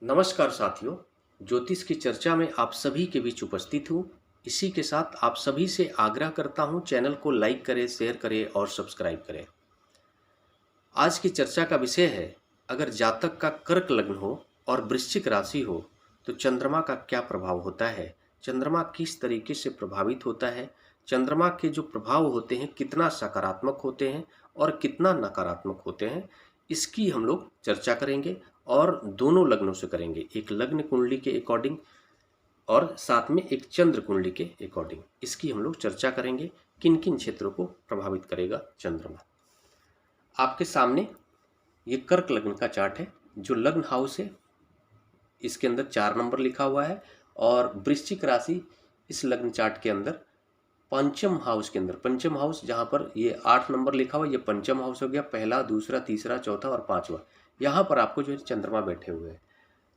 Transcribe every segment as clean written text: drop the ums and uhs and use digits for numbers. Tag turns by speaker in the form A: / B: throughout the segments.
A: नमस्कार साथियों, ज्योतिष की चर्चा में आप सभी के बीच उपस्थित हूँ। इसी के साथ आप सभी से आग्रह करता हूँ, चैनल को लाइक करें, शेयर करें और सब्सक्राइब करें। आज की चर्चा का विषय है, अगर जातक का कर्क लग्न हो और वृश्चिक राशि हो तो चंद्रमा का क्या प्रभाव होता है, चंद्रमा किस तरीके से प्रभावित होता है, चंद्रमा के जो प्रभाव होते हैं कितना सकारात्मक होते हैं और कितना नकारात्मक होते हैं, इसकी हम लोग चर्चा करेंगे और दोनों लग्नों से करेंगे, एक लग्न कुंडली के अकॉर्डिंग और साथ में एक चंद्र कुंडली के अकॉर्डिंग। इसकी हम लोग चर्चा करेंगे किन किन क्षेत्रों को प्रभावित करेगा चंद्रमा। आपके सामने ये कर्क लग्न का चार्ट है। जो लग्न हाउस है इसके अंदर 4 नंबर लिखा हुआ है और वृश्चिक राशि इस लग्न चार्ट के अंदर पंचम हाउस के अंदर, पंचम हाउस जहाँ पर ये 8 नंबर लिखा हुआ है, ये पंचम हाउस हो गया। पहला, दूसरा, तीसरा, चौथा और पांचवा, यहाँ पर आपको जो है चंद्रमा बैठे हुए हैं।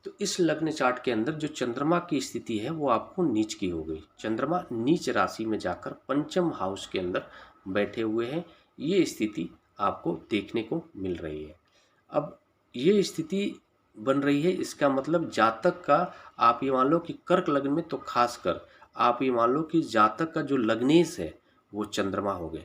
A: तो इस लग्न चार्ट के अंदर जो चंद्रमा की स्थिति है वो आपको नीच की हो गई। चंद्रमा नीच राशि में जाकर पंचम हाउस के अंदर बैठे हुए हैं, ये स्थिति आपको देखने को मिल रही है। अब ये स्थिति बन रही है, इसका मतलब जातक का, आप ये मान लो कि कर्क लग्न में तो खासकर आप ये मान लो कि जातक का जो लग्नेश है वो चंद्रमा हो गए।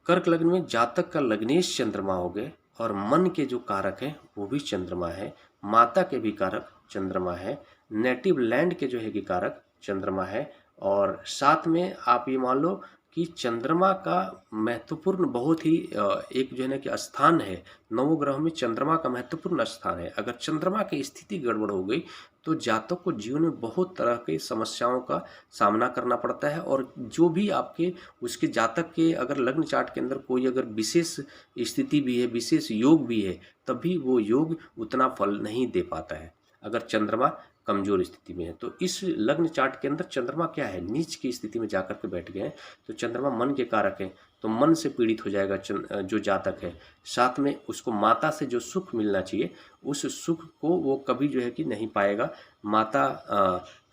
A: कर्क लग्न में जातक का लग्नेश चंद्रमा हो गए और मन के जो कारक हैं वो भी चंद्रमा है, माता के भी कारक चंद्रमा है, नेटिव लैंड के जो है कि कारक चंद्रमा है। और साथ में आप ये मान लो कि चंद्रमा का महत्वपूर्ण बहुत ही एक जो है ना कि स्थान है, नवग्रह में चंद्रमा का महत्वपूर्ण स्थान है। अगर चंद्रमा की स्थिति गड़बड़ हो गई तो जातक को जीवन में बहुत तरह के समस्याओं का सामना करना पड़ता है। और जो भी आपके उसके जातक के अगर लग्न चार्ट के अंदर कोई अगर विशेष स्थिति भी है, विशेष योग भी है, तभी वो योग उतना फल नहीं दे पाता है अगर चंद्रमा कमजोर स्थिति में है। तो इस लग्न चार्ट के अंदर चंद्रमा क्या है, नीच की स्थिति में जाकर के बैठ गए हैं। तो चंद्रमा मन के कारक है, तो मन से पीड़ित हो जाएगा जो जातक है। साथ में उसको माता से जो सुख मिलना चाहिए उस सुख को वो कभी जो है कि नहीं पाएगा, माता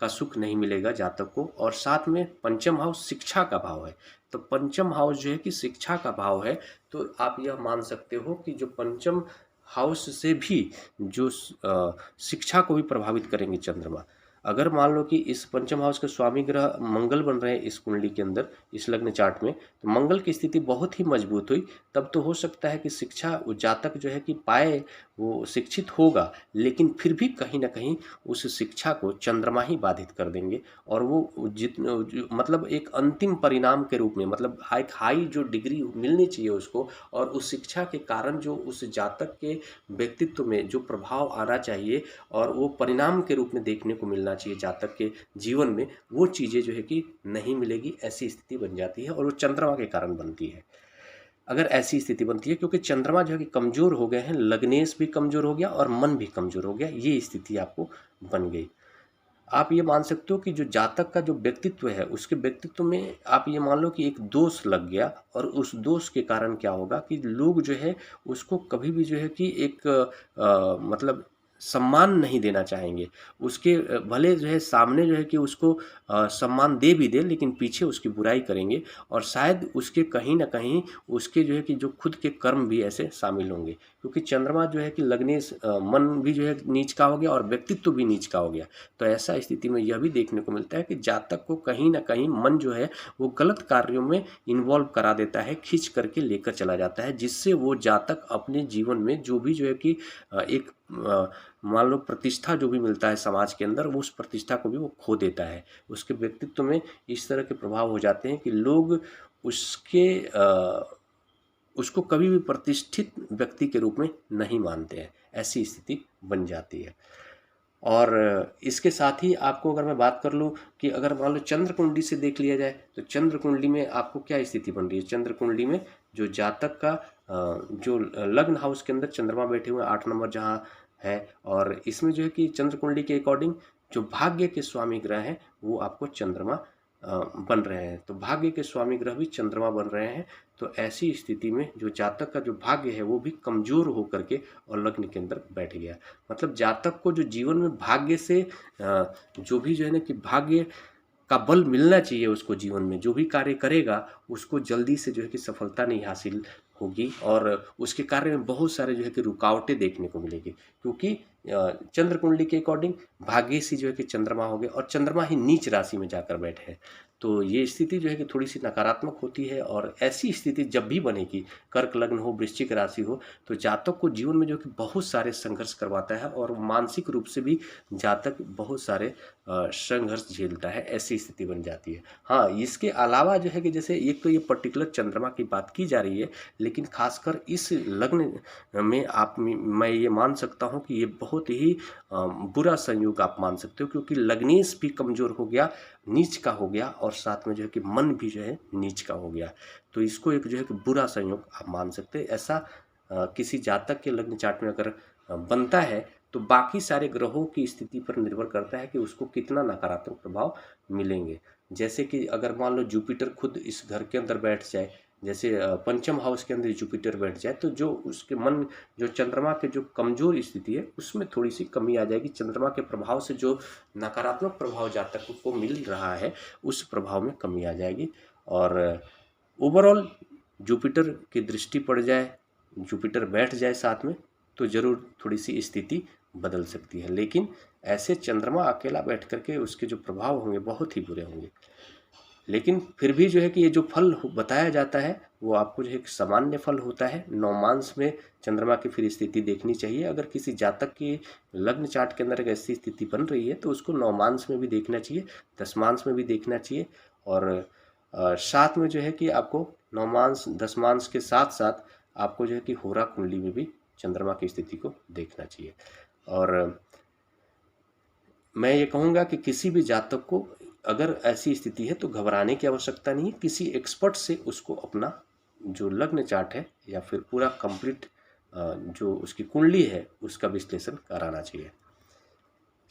A: का सुख नहीं मिलेगा जातक को। और साथ में पंचम हाउस शिक्षा का भाव है, तो पंचम हाउस जो है कि शिक्षा का भाव है। तो आप यह मान सकते हो कि जो पंचम हाउस से भी जो शिक्षा को भी प्रभावित करेंगे चंद्रमा। अगर मान लो कि इस पंचम हाउस के स्वामी ग्रह मंगल बन रहे हैं इस कुंडली के अंदर, इस लग्न चार्ट में, तो मंगल की स्थिति बहुत ही मजबूत हुई, तब तो हो सकता है कि शिक्षा जातक जो है कि पाए, वो शिक्षित होगा, लेकिन फिर भी कहीं ना कहीं उस शिक्षा को चंद्रमा ही बाधित कर देंगे। और वो मतलब एक अंतिम परिणाम के रूप में, मतलब एक हाई जो डिग्री मिलनी चाहिए उसको, और उस शिक्षा के कारण जो उस जातक के व्यक्तित्व में जो प्रभाव आना चाहिए और वो परिणाम के रूप में देखने को मिलना चाहिए जातक के जीवन में, वो चीज़ें जो है कि नहीं मिलेगी। ऐसी स्थिति बन जाती है और वो चंद्रमा के कारण बनती है। अगर ऐसी स्थिति बनती है क्योंकि चंद्रमा जो है कि कमजोर हो गए हैं, लग्नेश भी कमजोर हो गया और मन भी कमजोर हो गया, ये स्थिति आपको बन गई। आप ये मान सकते हो कि जो जातक का जो व्यक्तित्व है उसके व्यक्तित्व में आप ये मान लो कि एक दोष लग गया, और उस दोष के कारण क्या होगा कि लोग जो है उसको कभी भी जो है कि एक मतलब सम्मान नहीं देना चाहेंगे। उसके भले जो है सामने जो है कि उसको सम्मान दे भी दे, लेकिन पीछे उसकी बुराई करेंगे। और शायद उसके कहीं ना कहीं उसके जो है कि जो खुद के कर्म भी ऐसे शामिल होंगे, क्योंकि चंद्रमा जो है कि लग्नेश मन भी जो है नीच का हो गया और व्यक्तित्व भी नीच का हो गया। तो ऐसा स्थिति में यह भी देखने को मिलता है कि जातक को कहीं ना कहीं मन जो है वो गलत कार्यों में इन्वॉल्व करा देता है, खींच करके लेकर चला जाता है, जिससे वो जातक अपने जीवन में जो भी जो है कि एक मान लो प्रतिष्ठा जो भी मिलता है समाज के अंदर, वो उस प्रतिष्ठा को भी वो खो देता है। उसके व्यक्तित्व में इस तरह के प्रभाव हो जाते हैं कि लोग उसके उसको कभी भी प्रतिष्ठित व्यक्ति के रूप में नहीं मानते हैं। ऐसी स्थिति बन जाती है। और इसके साथ ही आपको अगर मैं बात कर लूँ कि अगर मान लो चंद्र कुंडली से देख लिया जाए तो चंद्र कुंडली में आपको क्या स्थिति बन रही है। चंद्र कुंडली में जो जातक का जो लग्न हाउस के अंदर चंद्रमा बैठे हुए 8 नंबर जहाँ है, और इसमें जो है कि चंद्र कुंडली के अकॉर्डिंग जो भाग्य के स्वामी ग्रह हैं वो आपको चंद्रमा बन रहे हैं। तो भाग्य के स्वामी ग्रह भी चंद्रमा बन रहे हैं। तो ऐसी स्थिति में जो जातक का जो भाग्य है वो भी कमजोर होकर के और लग्न के अंदर बैठ गया। मतलब जातक को जो जीवन में भाग्य से जो भी जो है ना कि भाग्य का बल मिलना चाहिए, उसको जीवन में जो भी कार्य करेगा उसको जल्दी से जो है कि सफलता नहीं हासिल होगी और उसके कार्य में बहुत सारे जो है कि रुकावटें देखने को मिलेगी, क्योंकि चंद्र कुंडली के अकॉर्डिंग भाग्यसी जो है कि चंद्रमा हो गए और चंद्रमा ही नीच राशि में जाकर बैठे हैं। तो ये स्थिति जो है कि थोड़ी सी नकारात्मक होती है और ऐसी स्थिति जब भी बनेगी, कर्क लग्न हो, वृश्चिक राशि हो, तो जातक को जीवन में जो कि बहुत सारे संघर्ष करवाता है और मानसिक रूप से भी जातक बहुत सारे संघर्ष झेलता है, ऐसी स्थिति बन जाती है। हाँ, इसके अलावा जो है कि जैसे एक तो ये पर्टिकुलर चंद्रमा की बात की जा रही है, लेकिन खासकर इस लग्न में मैं ये मान सकता हूँ कि ये बहुत ही बुरा संयोग आप मान सकते हो, क्योंकि लग्नेश भी कमजोर हो गया, नीच का हो गया और साथ में जो है कि मन भी जो है नीच का हो गया। तो इसको एक जो है कि बुरा संयोग आप मान सकते हैं। ऐसा किसी जातक के लग्न चार्ट में अगर बनता है तो बाकी सारे ग्रहों की स्थिति पर निर्भर करता है कि उसको कितना नकारात्मक प्रभाव मिलेंगे। जैसे कि अगर मान लो जुपिटर खुद इस घर के अंदर बैठ जाए, जैसे पंचम हाउस के अंदर जुपिटर बैठ जाए, तो जो उसके मन, जो चंद्रमा के जो कमजोर स्थिति है उसमें थोड़ी सी कमी आ जाएगी। चंद्रमा के प्रभाव से जो नकारात्मक प्रभाव जातक को मिल रहा है उस प्रभाव में कमी आ जाएगी। और ओवरऑल जुपिटर की दृष्टि पड़ जाए, जुपिटर बैठ जाए साथ में, तो जरूर थोड़ी सी स्थिति बदल सकती है। लेकिन ऐसे चंद्रमा अकेला बैठ करके उसके जो प्रभाव होंगे बहुत ही बुरे होंगे। लेकिन फिर भी जो है कि ये जो फल बताया जाता है वो आपको जो है सामान्य फल होता है। नवमांश में चंद्रमा की फिर स्थिति देखनी चाहिए। अगर किसी जातक की लग्न चार्ट के अंदर एक ऐसी स्थिति बन रही है तो उसको नवमांश में भी देखना चाहिए, दशमांश में भी देखना चाहिए। और साथ में जो है कि आपको नवमांश दशमांश के साथ साथ आपको जो है कि होरा कुंडली में भी चंद्रमा की स्थिति को देखना चाहिए। और मैं ये कहूँगा कि किसी भी जातक को अगर ऐसी स्थिति है तो घबराने की आवश्यकता नहीं है। किसी एक्सपर्ट से उसको अपना जो लग्न चार्ट है या फिर पूरा कंप्लीट जो उसकी कुंडली है उसका विश्लेषण कराना चाहिए।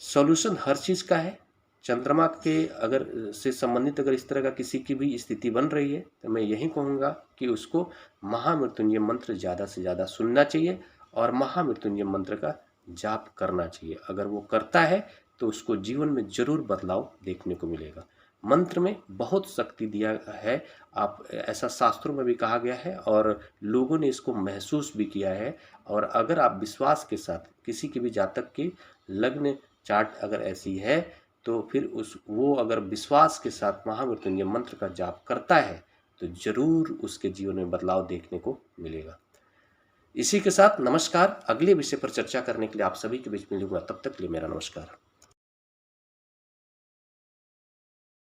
A: सॉल्यूशन हर चीज़ का है। चंद्रमा के अगर से संबंधित अगर इस तरह का किसी की भी स्थिति बन रही है तो मैं यही कहूँगा कि उसको महामृत्युंजय मंत्र ज़्यादा से ज़्यादा सुनना चाहिए और महामृत्युंजय मंत्र का जाप करना चाहिए। अगर वो करता है तो उसको जीवन में जरूर बदलाव देखने को मिलेगा। मंत्र में बहुत शक्ति दिया है, आप ऐसा शास्त्रों में भी कहा गया है और लोगों ने इसको महसूस भी किया है। और अगर आप विश्वास के साथ किसी के भी जातक की लग्न चार्ट अगर ऐसी है तो फिर वो अगर विश्वास के साथ महामृत्युंजय मंत्र का जाप करता है तो जरूर उसके जीवन में बदलाव देखने को मिलेगा। इसी के साथ नमस्कार। अगले विषय पर चर्चा करने के लिए आप सभी के बीच मिलूंगा, तब तक के लिए मेरा नमस्कार।